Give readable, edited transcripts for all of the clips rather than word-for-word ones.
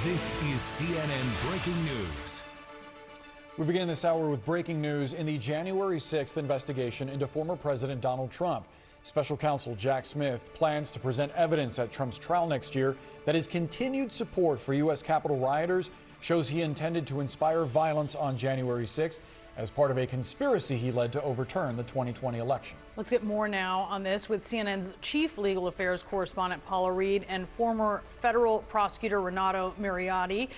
This is CNN Breaking News. We begin this hour with breaking news in the January 6th investigation into former President Donald Trump. Special counsel Jack Smith plans to present evidence at Trump's trial next year that his continued support for U.S. Capitol rioters shows he intended to inspire violence on January 6th as part of a conspiracy he led to overturn the 2020 election. Let's get more now on this with CNN's chief legal affairs correspondent Paula Reed and former federal prosecutor Renato Mariotti.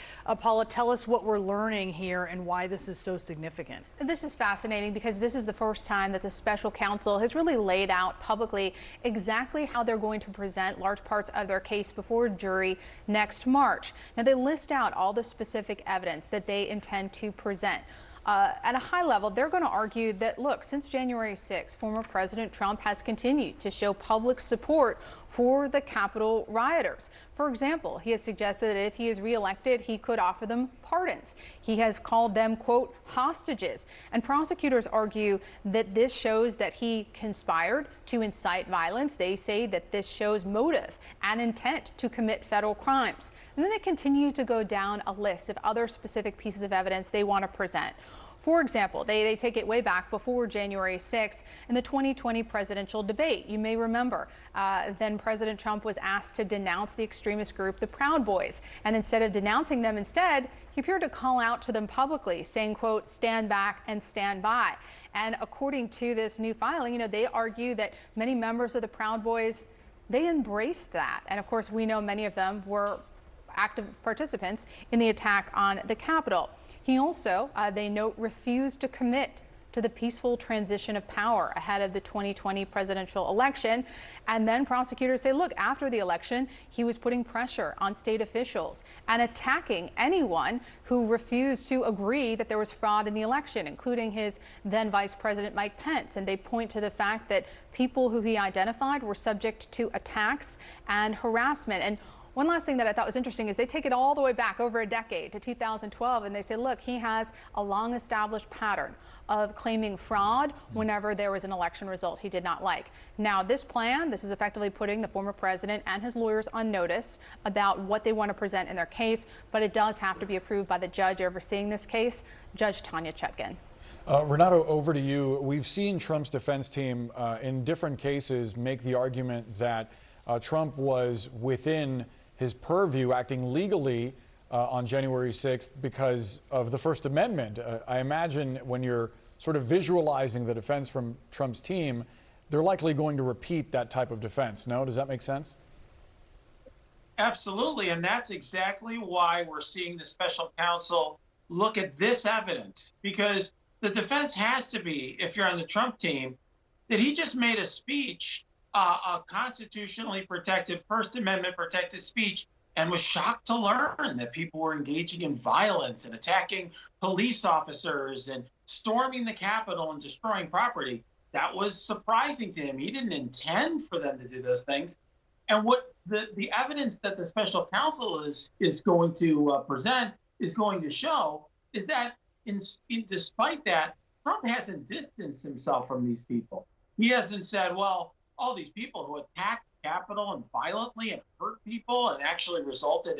Paula, tell us what we're learning here and why this is so significant. This is fascinating because this is the first time that the special counsel has really laid out publicly exactly how they're going to present large parts of their case before a jury next March. Now, they list out all the specific evidence that they intend to present. At a high level, they're going to argue that, look, since January 6th, former President Trump has continued to show public support for the Capitol rioters. For example, he has suggested that if he is reelected, he could offer them pardons. He has called them, quote, hostages. And prosecutors argue that this shows that he conspired to incite violence. They say that this shows motive and intent to commit federal crimes. And then they continue to go down a list of other specific pieces of evidence they want to present. For example, they take it way back before January 6th in the 2020 presidential debate. You may remember then President Trump was asked to denounce the extremist group, the Proud Boys. And instead of denouncing them, he appeared to call out to them publicly, saying, quote, stand back and stand by. And according to this new filing, they argue that many members of the Proud Boys, they embraced that. And of course, we know many of them were active participants in the attack on the Capitol. He also, they note, refused to commit to the peaceful transition of power ahead of the 2020 presidential election. And then prosecutors say, look, after the election, he was putting pressure on state officials and attacking anyone who refused to agree that there was fraud in the election, including his then Vice President Mike Pence. And they point to the fact that people who he identified were subject to attacks and harassment. And one last thing that I thought was interesting is they take it all the way back over a decade to 2012, and they say, look, he has a long established pattern of claiming fraud whenever there was an election result he did not like. Now, this is effectively putting the former president and his lawyers on notice about what they want to present in their case, but it does have to be approved by the judge overseeing this case, Judge Tanya Chutkan. Renato, over to you. We've seen Trump's defense team in different cases make the argument that Trump was within his purview, acting legally on January 6th because of the First Amendment. I imagine when you're sort of visualizing the defense from Trump's team, they're likely going to repeat that type of defense. No? Does that make sense? Absolutely. And that's exactly why we're seeing the special counsel look at this evidence, because the defense has to be, if you're on the Trump team, that he just made a speech, a constitutionally protected, First Amendment protected speech, and was shocked to learn that people were engaging in violence and attacking police officers and storming the Capitol and destroying property. That was surprising to him. He didn't intend for them to do those things. And what the evidence that the special counsel is going to present is going to show is that despite that, Trump hasn't distanced himself from these people. He hasn't said, well, all these people who attacked the Capitol and violently and hurt people and actually resulted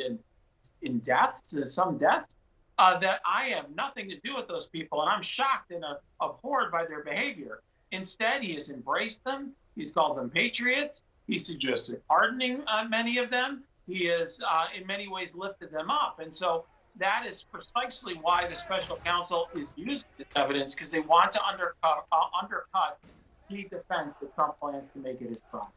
in deaths, some deaths, that I have nothing to do with those people, and I'm shocked and abhorred by their behavior. Instead, he has embraced them. He's called them patriots. He suggested pardoning many of them. He has, in many ways, lifted them up. And so that is precisely why the special counsel is using this evidence, because they want to undercut the defense that Trump plans to make it his trial.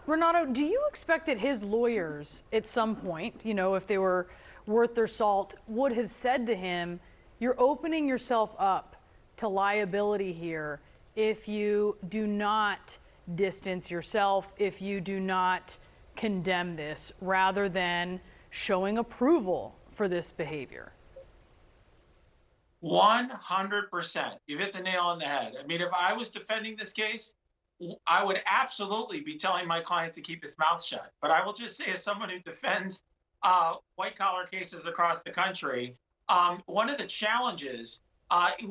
Renato, do you expect that his lawyers at some point, if they were worth their salt, would have said to him, you're opening yourself up to liability here if you do not distance yourself, if you do not condemn this, rather than showing approval for this behavior? 100%. You've hit the nail on the head. I mean, if I was defending this case, I would absolutely be telling my client to keep his mouth shut. But I will just say, as someone who defends white-collar cases across the country, one of the challenges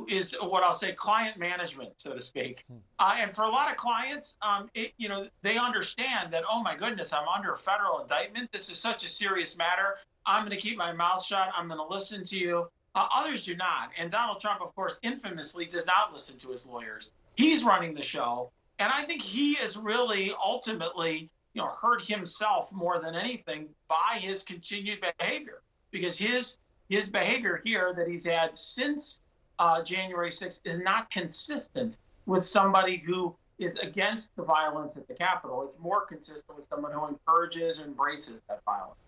is what I'll say client management, so to speak. And for a lot of clients, they understand that, oh my goodness, I'm under a federal indictment. This is such a serious matter. I'm going to keep my mouth shut. I'm going to listen to you. Others do not. And Donald Trump, of course, infamously does not listen to his lawyers. He's running the show. And I think he is really ultimately, hurt himself more than anything by his continued behavior, because his behavior here that he's had since January 6th is not consistent with somebody who is against the violence at the Capitol. It's more consistent with someone who encourages and embraces that violence.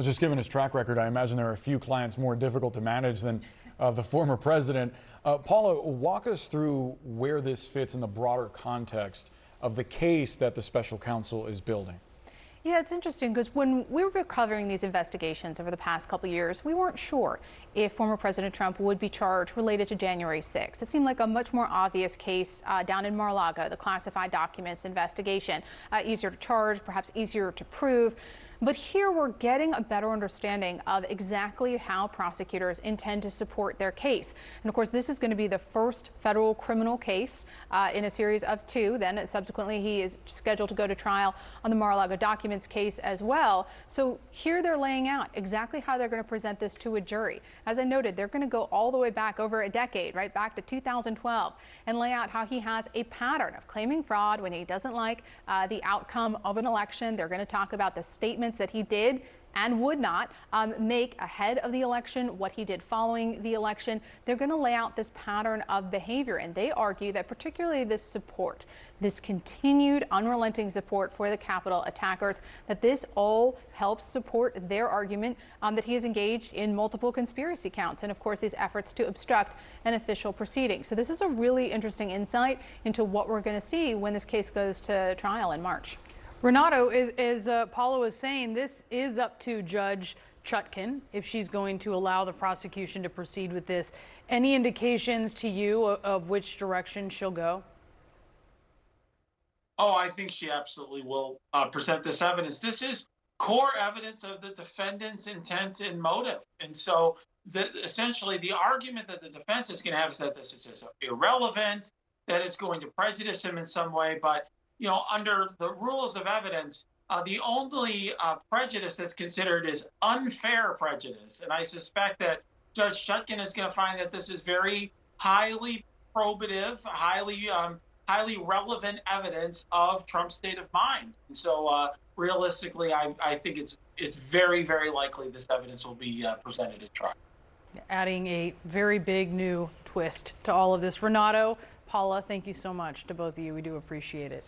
Just given his track record, I imagine there are a few clients more difficult to manage than the former president. Paula, walk us through where this fits in the broader context of the case that the special counsel is building. Yeah, it's interesting because when we were covering these investigations over the past couple of years, we weren't sure if former President Trump would be charged related to January 6th. It seemed like a much more obvious case down in Mar-a-Lago, the classified documents investigation. Easier to charge, perhaps easier to prove. But here we're getting a better understanding of exactly how prosecutors intend to support their case. And of course, this is going to be the first federal criminal case in a series of two. Then subsequently, he is scheduled to go to trial on the Mar-a-Lago documents case as well. So here they're laying out exactly how they're going to present this to a jury. As I noted, they're going to go all the way back over a decade, right back to 2012, and lay out how he has a pattern of claiming fraud when he doesn't like the outcome of an election. They're going to talk about the statements that he did and would not make ahead of the election, what he did following the election. They're going to lay out this pattern of behavior, and they argue that particularly this support, this continued unrelenting support for the Capitol attackers, that this all helps support their argument that he is engaged in multiple conspiracy counts and, of course, these efforts to obstruct an official proceeding. So this is a really interesting insight into what we're going to see when this case goes to trial in March. Renato, as Paula was saying, this is up to Judge Chutkan if she's going to allow the prosecution to proceed with this. Any indications to you of which direction she'll go? Oh, I think she absolutely will present this evidence. This is core evidence of the defendant's intent and motive. And so essentially the argument that the defense is going to have is that this is irrelevant, that it's going to prejudice him in some way. But under the rules of evidence, the only prejudice that's considered is unfair prejudice. And I suspect that Judge Chutkan is going to find that this is very highly probative, highly relevant evidence of Trump's state of mind. And so realistically, I think it's very, very likely this evidence will be presented at trial. Adding a very big new twist to all of this. Renato, Paula, thank you so much to both of you. We do appreciate it.